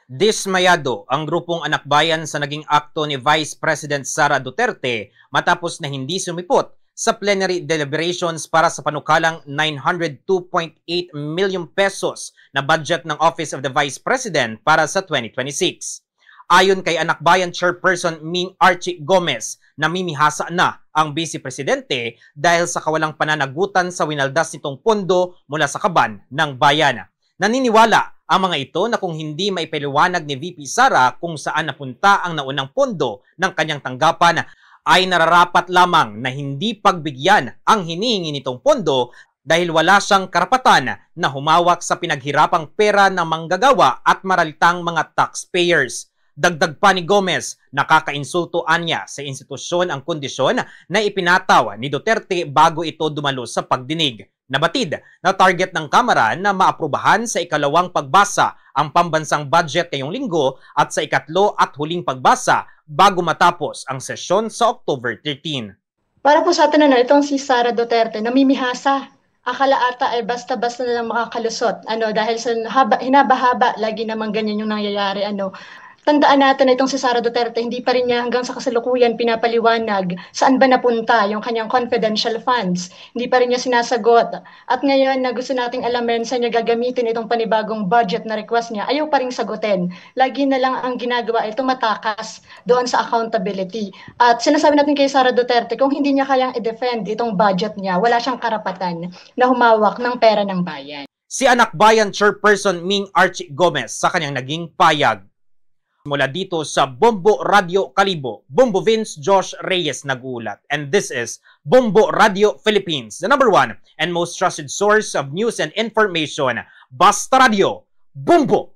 Dismayado ang grupong anak bayan sa naging akto ni Vice President Sara Duterte matapos na hindi sumipot sa plenary deliberations para sa panukalang 902.8 million pesos na budget ng Office of the Vice President para sa 2026. Ayon kay anak bayan chairperson Ming Archie Gomez, namimihasa na ang Vice Presidente dahil sa kawalang pananagutan sa winaldas nitong pondo mula sa kaban ng bayan. Naniniwala ang mga ito na kung hindi maipaliwanag ni VP Sara kung saan napunta ang naunang pondo ng kanyang tanggapan, ay nararapat lamang na hindi pagbigyan ang hinihingi nitong pondo dahil wala siyang karapatan na humawak sa pinaghirapang pera ng manggagawa at maralitang mga taxpayers. Dagdag pa ni Gomez, nakakainsultoan niya sa institusyon ang kondisyon na ipinataw ni Duterte bago ito dumalo sa pagdinig. Nabatid na target ng Kamara na maaprubahan sa ikalawang pagbasa ang pambansang budget ngayong linggo at sa ikatlo at huling pagbasa bago matapos ang sesyon sa October 13. Para po sa atin itong si Sara Duterte, namimihasa. Akala ata ay basta-basta na lang makakalusot. Dahil sa hinaba-haba, lagi naman ganyan yung nangyayari. Tandaan natin na itong si Sara Duterte, hindi pa rin niya hanggang sa kasalukuyan pinapaliwanag saan ba napunta yung kanyang confidential funds. Hindi pa rin niya sinasagot. At ngayon na gusto nating alamin saan niya gagamitin itong panibagong budget na request niya, ayaw pa rin sagutin. Lagi na lang ang ginagawa ay tumatakas doon sa accountability. At sinasabi natin kay Sara Duterte, kung hindi niya kayang i-defend itong budget niya, wala siyang karapatan na humawak ng pera ng bayan. Si anak bayan chairperson Ming Archie Gomez sa kanyang naging payag. Mula dito sa Bombo Radio Kalibo, Bombo Vince Josh Reyes nag-uulat. And this is Bombo Radio Philippines, the #1 and most trusted source of news and information. Basta Radio, Bombo!